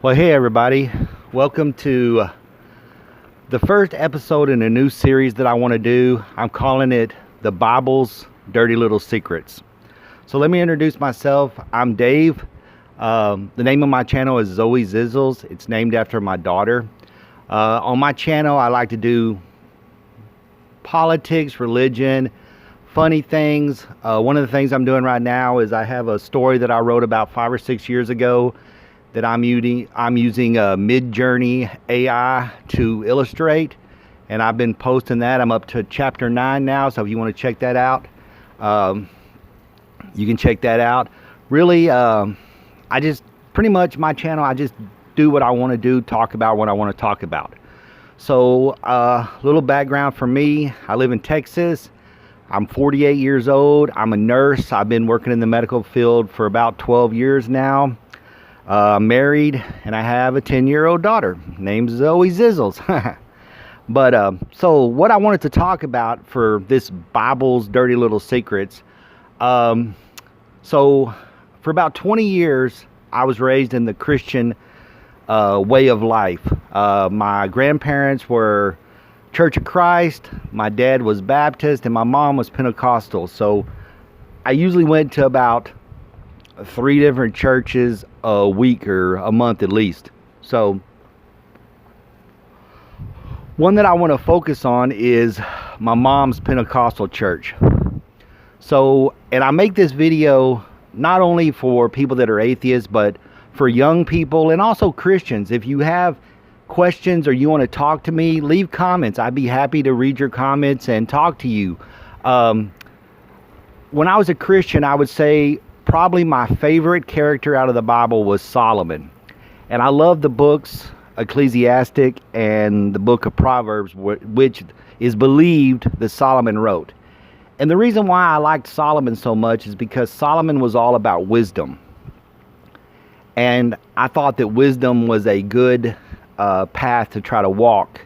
Well, hey everybody, welcome to the first episode in a new series that I want to do. I'm calling it The Bible's Dirty Little Secrets. So let me introduce myself. I'm Dave. The name of my channel is Zoe Zizzles. It's named after my daughter. On my channel, I like to do politics, religion, funny things. One of the things I'm doing right now is I have a story that I wrote about 5 or 6 years ago that I'm using Midjourney AI to illustrate, and I've been posting that. I'm up to chapter 9 now, so if you want to check that out, you can check that out. Really, I just pretty much my channel, I just do what I want to do, talk about what I want to talk about. So little background for me: I live in Texas. I'm 48 years old. I'm a nurse. I've been working in the medical field for about 12 years now. I'm married, and I have a 10-year-old daughter named Zoe Zizzles. But so what I wanted to talk about for this Bible's Dirty Little Secrets, so for about 20 years I was raised in the Christian way of life. My grandparents were Church of Christ, my dad was Baptist, and my mom was Pentecostal. So I usually went to about 3 different churches a week or a month at least. So one that I want to focus on is my mom's Pentecostal church. So, and I make this video not only for people that are atheists, but for young people and also Christians. If you have questions or you want to talk to me, leave comments. I'd be happy to read your comments and talk to you. When I was a Christian, I would say probably my favorite character out of the Bible was Solomon. And I love the books Ecclesiastic and the book of Proverbs, which is believed that Solomon wrote. And the reason why I liked Solomon so much is because Solomon was all about wisdom. And I thought that wisdom was a good path to try to walk.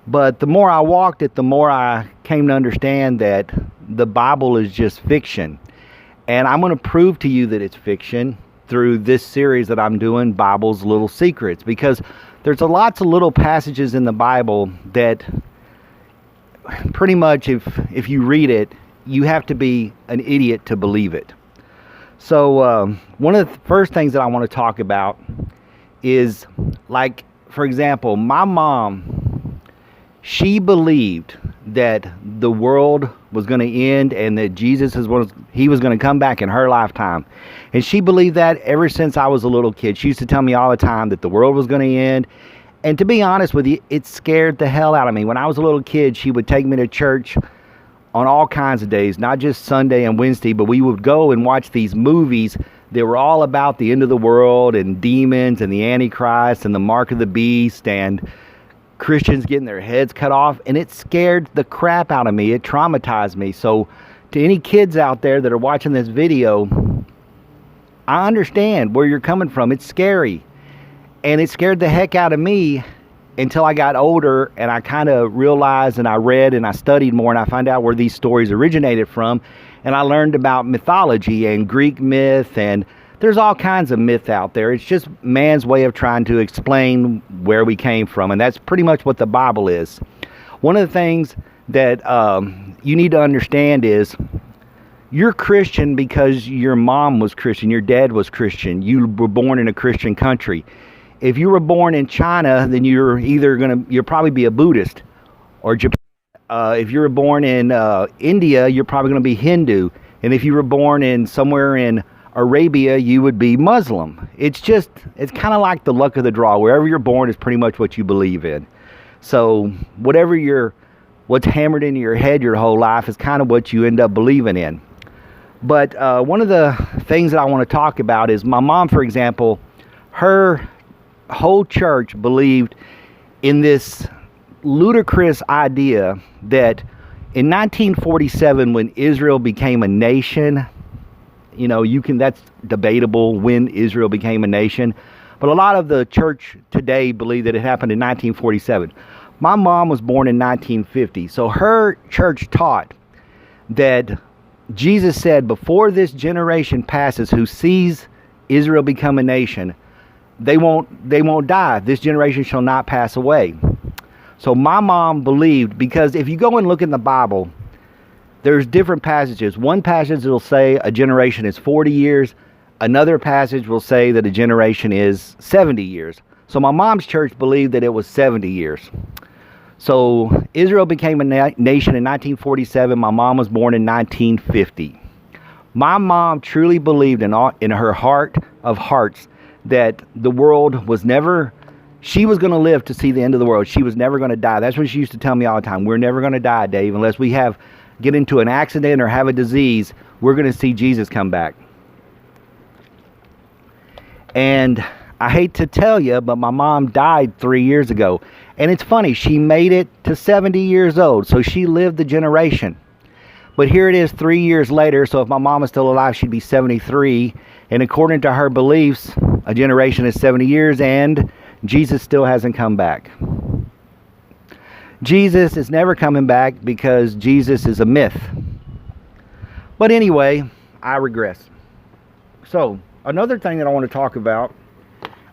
But the more I walked it, the more I came to understand that the Bible is just fiction. And I'm going to prove to you that it's fiction through this series that I'm doing, Bible's Little Secrets, because there's lots of little passages in the Bible that pretty much if you read it, you have to be an idiot to believe it. So one of the first things that I want to talk about is, like, for example, my mom, she believed that the world was going to end and that Jesus was going to come back in her lifetime. And she believed that ever since I was a little kid. She used to tell me all the time that the world was going to end. And to be honest with you, it scared the hell out of me. When I was a little kid, she would take me to church on all kinds of days, not just Sunday and Wednesday, but we would go and watch these movies that were all about the end of the world and demons and the Antichrist and the mark of the beast and Christians getting their heads cut off, and it scared the crap out of me. It traumatized me. So to any kids out there that are watching this video, I understand where you're coming from. It's scary, and it scared the heck out of me until I got older and I kind of realized, and I read and I studied more, and I found out where these stories originated from, and I learned about mythology and Greek myth, and there's all kinds of myth out there. It's just man's way of trying to explain where we came from, and that's pretty much what the Bible is. One of the things that you need to understand is you're Christian because your mom was Christian, your dad was Christian, you were born in a Christian country. If you were born in China, then you'll probably be a Buddhist, or Japan. If you were born in India, you're probably going to be Hindu, and if you were born in somewhere in Arabia, you would be Muslim. It's kind of like the luck of the draw. Wherever you're born is pretty much what you believe in. So what's hammered into your head your whole life is kind of what you end up believing in. But one of the things that I want to talk about is my mom, for example, her whole church believed in this ludicrous idea that in 1947, when Israel became a nation, that's debatable when Israel became a nation, but a lot of the church today believe that it happened in 1947. My mom was born in 1950, so her church taught that Jesus said, before this generation passes who sees Israel become a nation, they won't die. This generation shall not pass away. So my mom believed, because if you go and look in the Bible, there's different passages. One passage will say a generation is 40 years. Another passage will say that a generation is 70 years. So my mom's church believed that it was 70 years. So Israel became a nation in 1947. My mom was born in 1950. My mom truly believed in her heart of hearts that the world was never, she was going to live to see the end of the world. She was never going to die. That's what she used to tell me all the time. We're never going to die, Dave, unless we get into an accident or have a disease. We're going to see Jesus come back. And I hate to tell you, but my mom died 3 years ago. And it's funny, she made it to 70 years old, so she lived the generation. But here it is 3 years later, so if my mom was still alive, she'd be 73. And according to her beliefs, a generation is 70 years, and Jesus still hasn't come back. Jesus is never coming back because Jesus is a myth. But anyway, I regress. So, another thing that I want to talk about.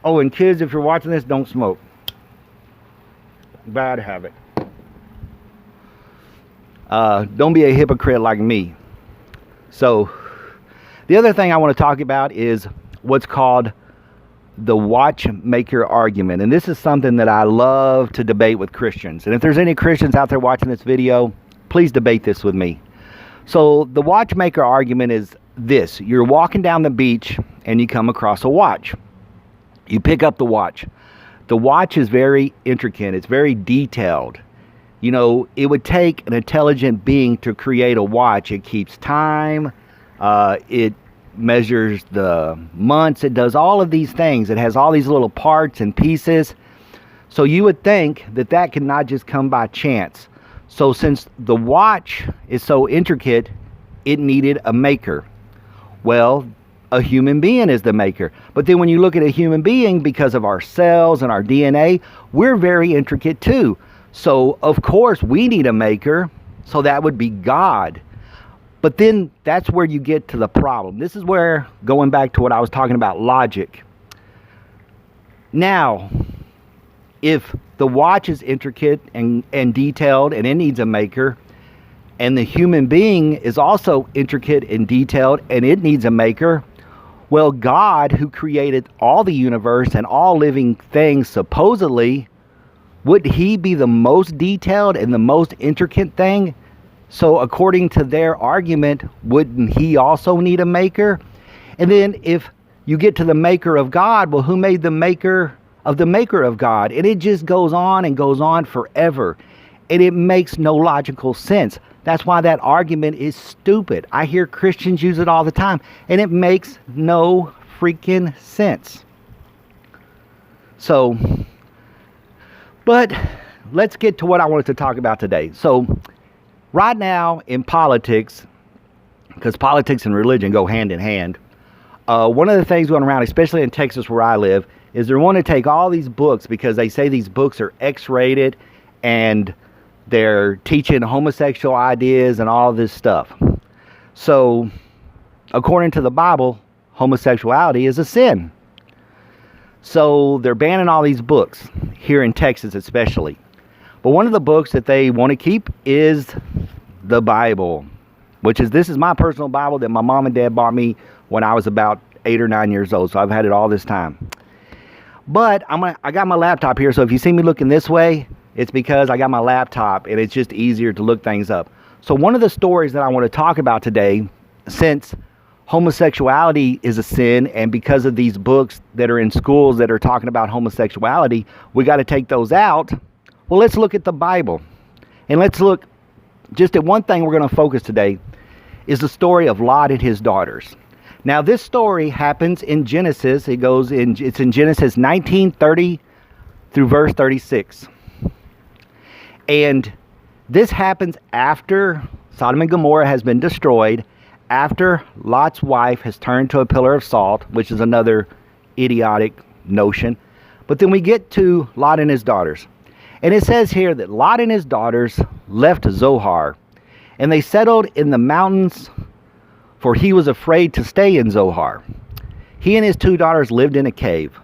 Oh, and kids, if you're watching this, don't smoke. Bad habit. Don't be a hypocrite like me. So, the other thing I want to talk about is what's called the watchmaker argument. And this is something that I love to debate with Christians. And if there's any Christians out there watching this video, please debate this with me. So, the watchmaker argument is this. You're walking down the beach and you come across a watch. You pick up the watch. The watch is very intricate. It's very detailed. You know, it would take an intelligent being to create a watch. It keeps time. It measures the months. It does all of these things. It has all these little parts and pieces. So you would think that that could not just come by chance. So since the watch is so intricate, it needed a maker. Well, a human being is the maker. But then when you look at a human being, because of our cells and our DNA, we're very intricate too. So of course we need a maker. So that would be God. But then that's where you get to the problem. This is where, going back to what I was talking about, logic. Now, if the watch is intricate and detailed and it needs a maker, and the human being is also intricate and detailed and it needs a maker, well, God, who created all the universe and all living things supposedly, would he be the most detailed and the most intricate thing? So according to their argument, wouldn't he also need a maker? And then if you get to the maker of God, well, who made the maker of God? And it just goes on and goes on forever. And it makes no logical sense. That's why that argument is stupid. I hear Christians use it all the time, and it makes no freaking sense. So, but let's get to what I wanted to talk about today. So, right now in politics, because politics and religion go hand in hand, one of the things going around, especially in Texas where I live, is they're wanting to take all these books because they say these books are X-rated and they're teaching homosexual ideas and all this stuff. So, according to the Bible, homosexuality is a sin. So, they're banning all these books, here in Texas especially. But one of the books that they want to keep is the Bible, this is my personal Bible that my mom and dad bought me when I was about 8 or 9 years old. So, I've had it all this time. But I got my laptop here, so if you see me looking this way, it's because I got my laptop and it's just easier to look things up. So one of the stories that I want to talk about today, since homosexuality is a sin, and because of these books that are in schools that are talking about homosexuality, we got to take those out. Well, let's look at the Bible. And let's look just at one thing we're going to focus today is the story of Lot and his daughters. Now, this story happens in Genesis. It's in Genesis 19:30 through verse 36. And this happens after Sodom and Gomorrah has been destroyed, after Lot's wife has turned to a pillar of salt, which is another idiotic notion. But then we get to Lot and his daughters. And it says here that Lot and his daughters left Zoar, and they settled in the mountains, for he was afraid to stay in Zoar. He and his 2 daughters lived in a cave.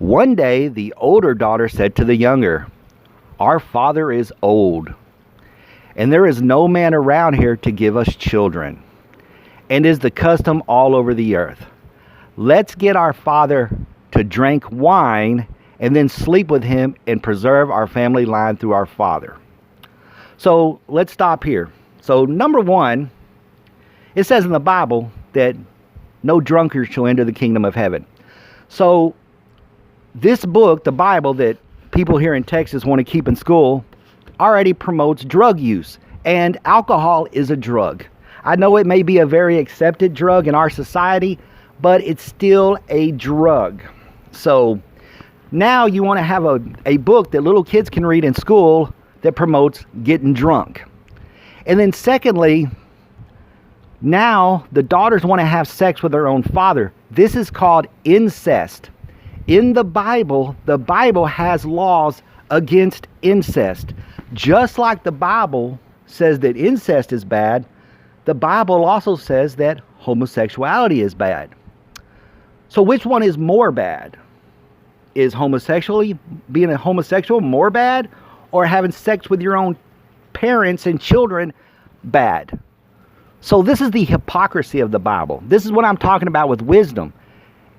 One day, the older daughter said to the younger, "Our father is old, and there is no man around here to give us children, and is the custom all over the earth. Let's get our father to drink wine and then sleep with him and preserve our family line through our father." So let's stop here. So number one, it says in the Bible that no drunkard shall enter the kingdom of heaven. So this book, the Bible, that people here in Texas want to keep in school, already promotes drug use. And alcohol is a drug. I know it may be a very accepted drug in our society, but it's still a drug. So now you want to have a book that little kids can read in school that promotes getting drunk. And then secondly, now the daughters want to have sex with their own father. This is called incest. In the Bible has laws against incest. Just like the Bible says that incest is bad, the Bible also says that homosexuality is bad. So which one is more bad? Is being a homosexual more bad, or having sex with your own parents and children bad? So this is the hypocrisy of the Bible. This is what I'm talking about with wisdom.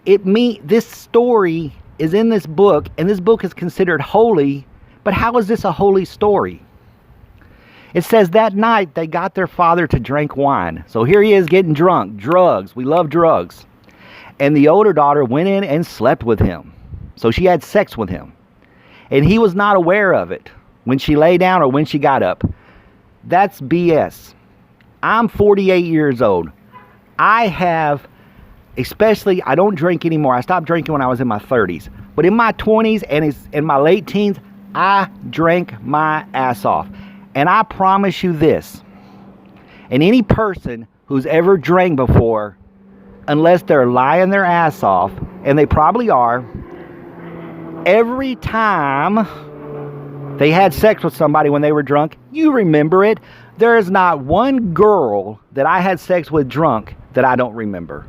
This story is in this book, and this book is considered holy, but how is this a holy story? It says that night they got their father to drink wine. So here he is getting drunk. Drugs. We love drugs. And the older daughter went in and slept with him. So she had sex with him. And he was not aware of it when she lay down or when she got up. That's BS. I'm 48 years old. I don't drink anymore. I stopped drinking when I was in my 30s. But in my 20s and in my late teens, I drank my ass off. And I promise you this, and any person who's ever drank before, unless they're lying their ass off, and they probably are, every time they had sex with somebody when they were drunk, you remember it. There is not one girl that I had sex with drunk that I don't remember.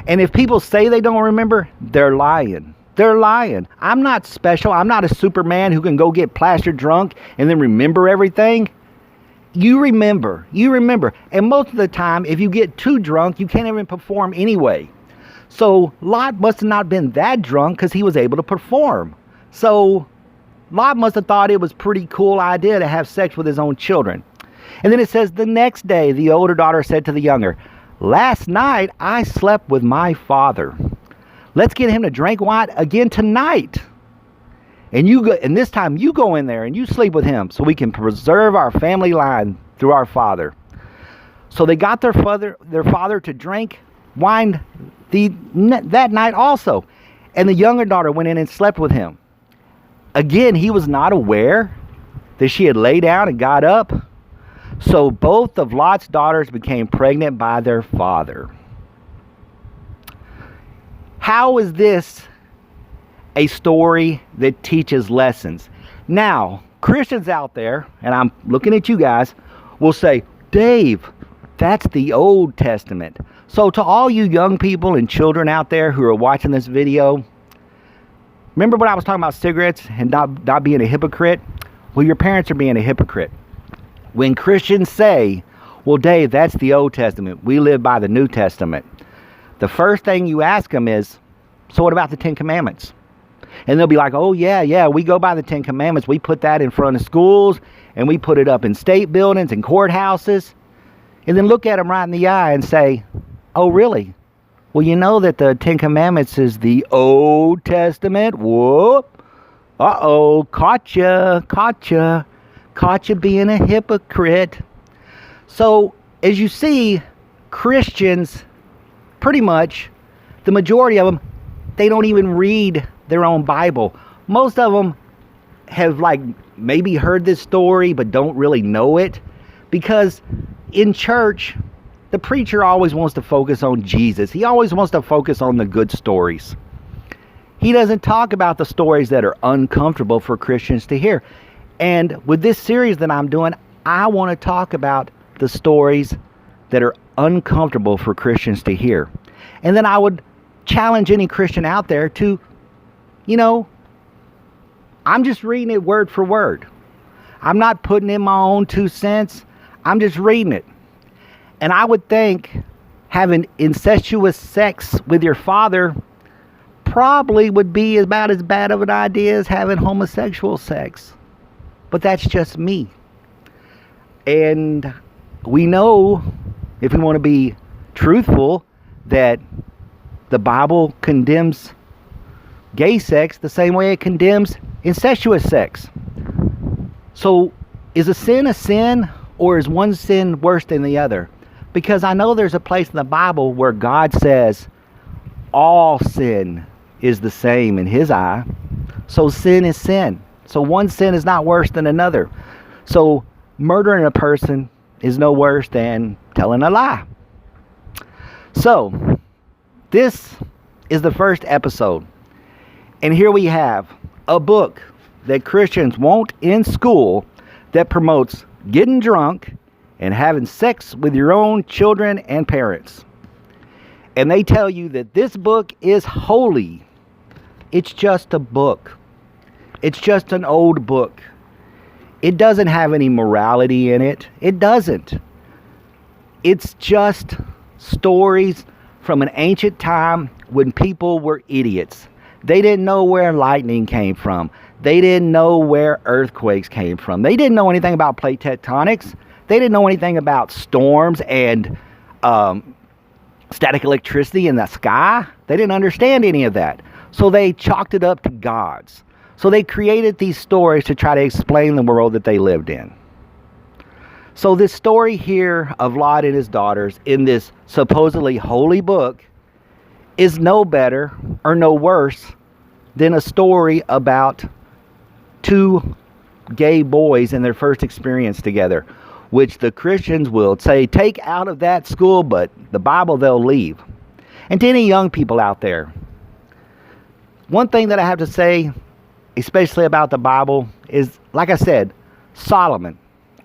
And if people say they don't remember, they're lying. They're lying. I'm not special. I'm not a Superman who can go get plastered drunk and then remember everything. You remember. And most of the time, if you get too drunk, you can't even perform anyway. So Lot must have not been that drunk because he was able to perform. So Lot must have thought it was a pretty cool idea to have sex with his own children. And then it says, the next day, the older daughter said to the younger, "Last night I slept with my father. Let's get him to drink wine again tonight. And this time you go in there and you sleep with him so we can preserve our family line through our father." So they got their father to drink wine that night also. And the younger daughter went in and slept with him. Again, he was not aware that she had laid down and got up. So both of Lot's daughters became pregnant by their father. How is this a story that teaches lessons? Now, Christians out there, and I'm looking at you guys, will say, "Dave, that's the Old Testament." So to all you young people and children out there who are watching this video, remember when I was talking about cigarettes and not being a hypocrite? Well, your parents are being a hypocrite. When Christians say, "Well, Dave, that's the Old Testament. We live by the New Testament," the first thing you ask them is, "So what about the Ten Commandments?" And they'll be like, "Oh, yeah, we go by the Ten Commandments. We put that in front of schools, and we put it up in state buildings and courthouses." And then look at them right in the eye and say, "Oh, really? Well, you know that the Ten Commandments is the Old Testament. Whoop. Uh-oh, caught you being a hypocrite." So, as you see, Christians, pretty much, the majority of them, they don't even read their own Bible. Most of them have maybe heard this story but don't really know it, because in church the preacher always wants to focus on Jesus. He always wants to focus on the good stories. He doesn't talk about the stories that are uncomfortable for Christians to hear. And with this series that I'm doing, I want to talk about the stories that are uncomfortable for Christians to hear. And then I would challenge any Christian out there to, you know, I'm just reading it word for word. I'm not putting in my own 2 cents. I'm just reading it. And I would think having incestuous sex with your father probably would be about as bad of an idea as having homosexual sex. But that's just me. And we know, if we want to be truthful, that the Bible condemns gay sex the same way it condemns incestuous sex. So is a sin, or is one sin worse than the other? Because I know there's a place in the Bible where God says all sin is the same in his eye. So sin is sin. So one sin is not worse than another. So murdering a person is no worse than telling a lie. So this is the first episode. And here we have a book that Christians won't in school that promotes getting drunk and having sex with your own children and parents. And they tell you that this book is holy. It's just a book. It's just an old book. It doesn't have any morality in it. It doesn't. It's just stories from an ancient time when people were idiots. They didn't know where lightning came from. They didn't know where earthquakes came from. They didn't know anything about plate tectonics. They didn't know anything about storms and static electricity in the sky. They didn't understand any of that. So they chalked it up to gods. So they created these stories to try to explain the world that they lived in. So this story here of Lot and his daughters in this supposedly holy book is no better or no worse than a story about two gay boys and their first experience together, which the Christians will say take out of that school, but the Bible they'll leave. And to any young people out there, one thing that I have to say, especially about the Bible, is, like I said, Solomon.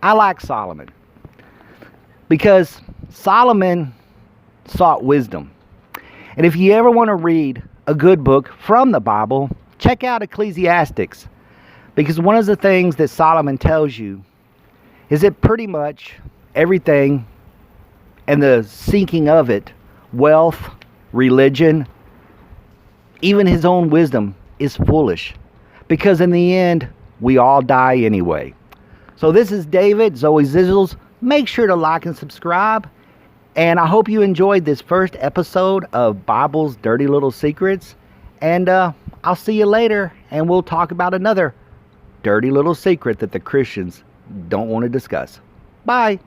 I like Solomon because Solomon sought wisdom. And if you ever want to read a good book from the Bible, check out Ecclesiastes. Because one of the things that Solomon tells you is that pretty much everything and the seeking of it, wealth, religion, even his own wisdom, is foolish. Because in the end, we all die anyway. So this is David, Zoe Zizzles. Make sure to like and subscribe. And I hope you enjoyed this first episode of Bible's Dirty Little Secrets. And I'll see you later, and we'll talk about another dirty little secret that the Christians don't want to discuss. Bye.